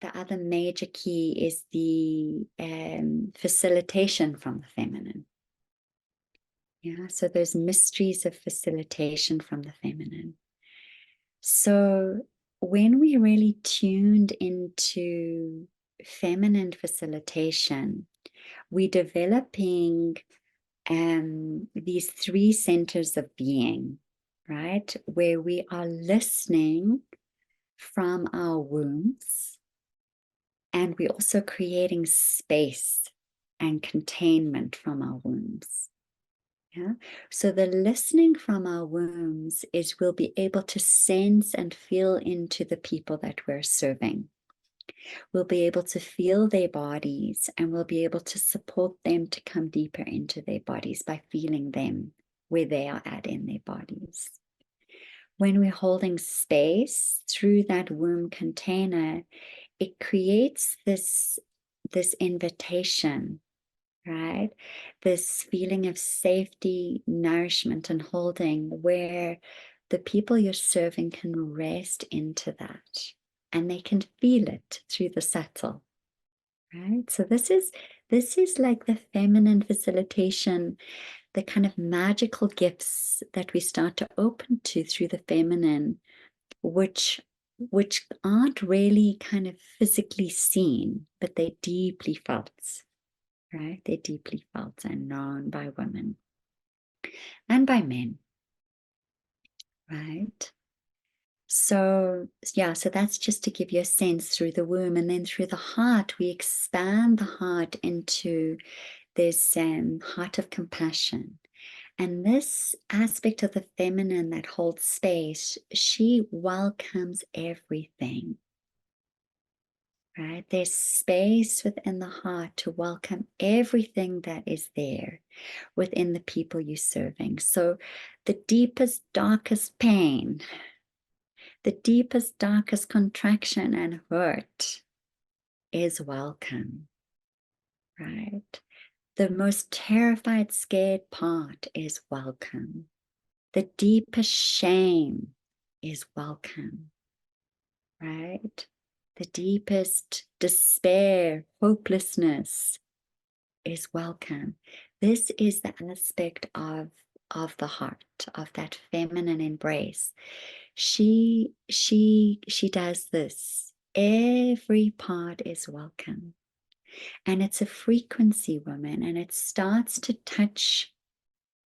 the other major key is the facilitation from the feminine. Yeah, so there's mysteries of facilitation from the feminine. So when we really tuned into feminine facilitation, we're developing these 3 centers of being, right? Where we are listening from our wombs, and we're also creating space and containment from our wombs. Yeah. So the listening from our wombs is we'll be able to sense and feel into the people that we're serving. We'll be able to feel their bodies, and we'll be able to support them to come deeper into their bodies by feeling them where they are at in their bodies. When we're holding space through that womb container, it creates this invitation, right? This feeling of safety, nourishment, and holding, where the people you're serving can rest into that, and they can feel it through the subtle, right? So this is like the feminine facilitation, the kind of magical gifts that we start to open to through the feminine, which aren't really kind of physically seen, but they're deeply felt, right? They're deeply felt and known by women and by men, right? So yeah, so that's just to give you a sense through the womb. And then through the heart, we expand the heart into this heart of compassion. And this aspect of the feminine that holds space, she welcomes everything, right? There's space within the heart to welcome everything that is there within the people you're serving. So the deepest, darkest pain, the deepest, darkest contraction and hurt is welcome, right? The most terrified, scared part is welcome. The deepest shame is welcome, right? The deepest despair, hopelessness is welcome. This is the aspect of the heart, of that feminine embrace. She does this. Every part is welcome. And it's a frequency, woman, and it starts to touch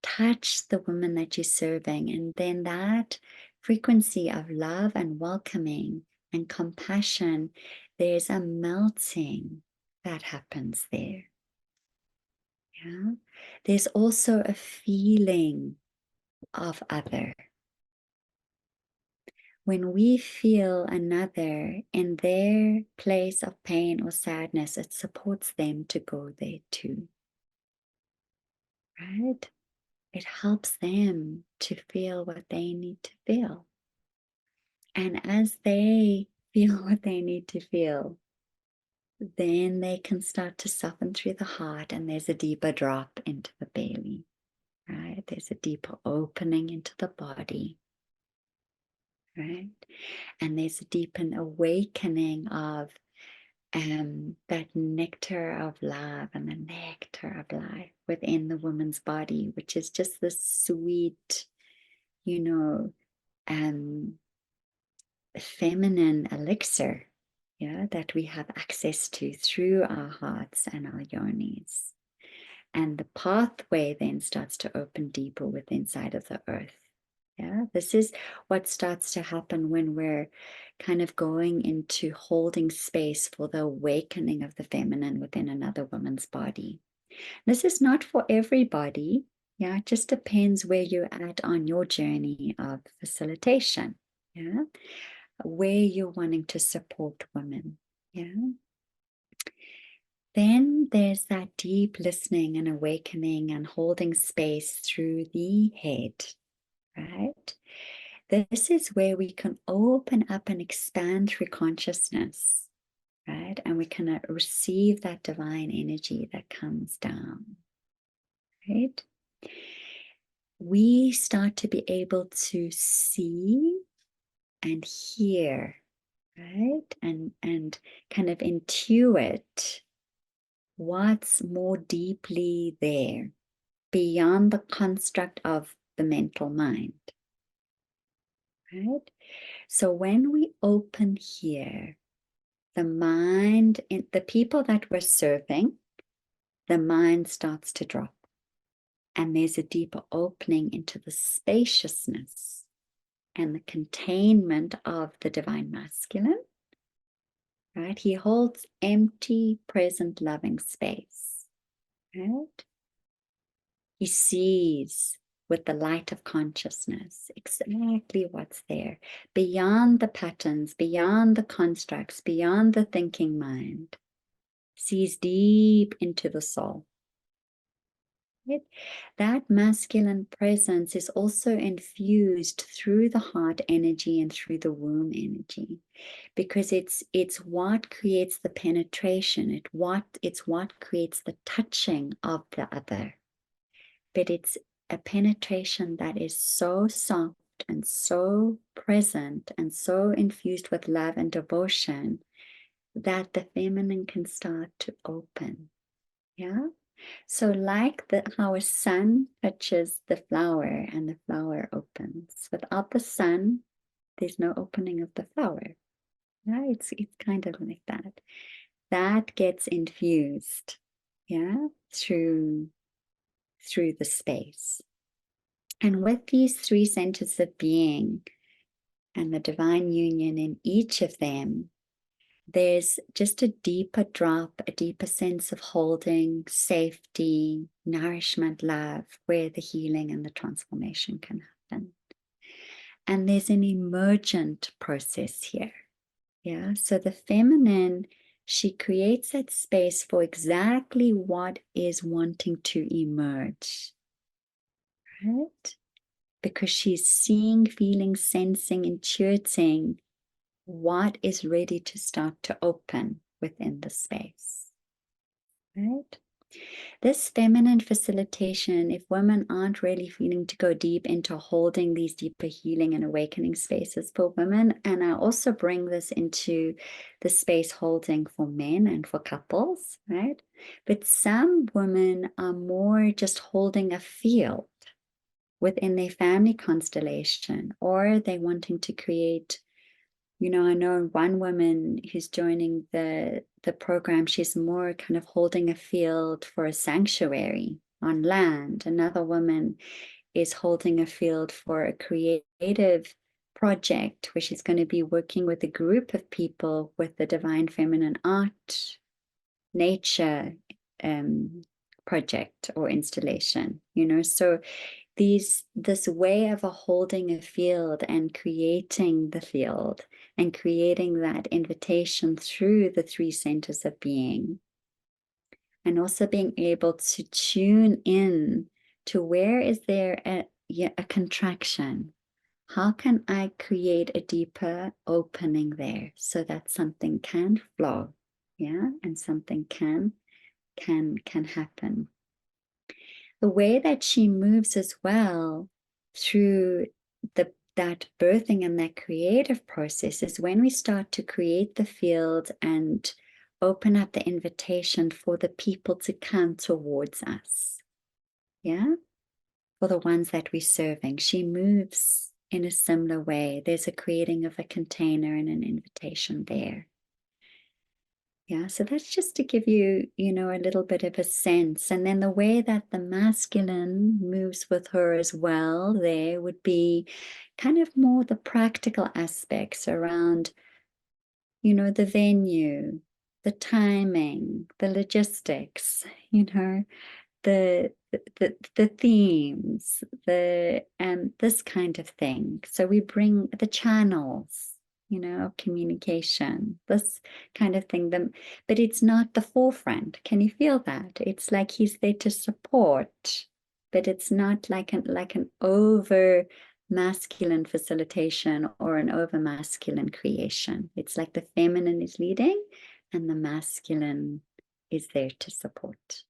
the woman that you're serving. And then that frequency of love and welcoming and compassion, there's a melting that happens there. Yeah. There's also a feeling of other. When we feel another in their place of pain or sadness, it supports them to go there too. Right? It helps them to feel what they need to feel. And as they feel what they need to feel, then they can start to soften through the heart, and there's a deeper drop into the belly, right? There's a deeper opening into the body, right? And there's a deepened awakening of that nectar of love and the nectar of life within the woman's body, which is just this sweet, feminine elixir, yeah, that we have access to through our hearts and our yonis. And the pathway then starts to open deeper within inside of the earth. Yeah, this is what starts to happen when we're kind of going into holding space for the awakening of the feminine within another woman's body. This is not for everybody. Yeah, it just depends where you're at on your journey of facilitation. Yeah, where you're wanting to support women. Yeah. Then there's that deep listening and awakening and holding space through the head, right? This is where we can open up and expand through consciousness, right? And we can receive that divine energy that comes down, right? We start to be able to see and hear right? And kind of intuit what's more deeply there beyond the construct of the mental mind, right? So when we open here, the mind, the people that we're serving, the mind starts to drop. And there's a deeper opening into the spaciousness and the containment of the divine masculine, right? He holds empty, present, loving space, right? He sees with the light of consciousness exactly what's there, beyond the patterns, beyond the constructs, beyond the thinking mind, sees deep into the soul. Right? That masculine presence is also infused through the heart energy and through the womb energy, because it's what creates the penetration. It's what creates the touching of the other. But it's a penetration that is so soft and so present and so infused with love and devotion that the feminine can start to open. Yeah. So like how a sun touches the flower and the flower opens. Without the sun, there's no opening of the flower. Yeah, it's kind of like that. That gets infused, yeah, through the space. And with these three centers of being and the divine union in each of them, there's just a deeper drop, a deeper sense of holding, safety, nourishment, love, where the healing and the transformation can happen. And there's an emergent process here. Yeah. So the feminine, she creates that space for exactly what is wanting to emerge. Right? Because she's seeing, feeling, sensing, intuiting what is ready to start to open within the space, right? This feminine facilitation, if women aren't really feeling to go deep into holding these deeper healing and awakening spaces for women, and I also bring this into the space holding for men and for couples, right? But some women are more just holding a field within their family constellation, or they're wanting to create. I know one woman who's joining the program, she's more kind of holding a field for a sanctuary on land. Another woman is holding a field for a creative project where she's going to be working with a group of people with the divine feminine art, nature project or installation, so this way of holding a field and creating the field and creating that invitation through the three centers of being, and also being able to tune in to where is there a contraction. How can I create a deeper opening there so that something can flow, and something can happen. The way that she moves as well through that birthing and that creative process is when we start to create the field and open up the invitation for the people to come towards us. Yeah? For the ones that we're serving. She moves in a similar way. There's a creating of a container and an invitation there. Yeah, so that's just to give you, a little bit of a sense. And then the way that the masculine moves with her as well, there would be kind of more the practical aspects around, the venue, the timing, the logistics, the themes, this kind of thing. So we bring the channels, communication, this kind of thing. But it's not the forefront. Can you feel that? It's like he's there to support, but it's not like an over masculine facilitation or an over masculine creation. It's like the feminine is leading and the masculine is there to support.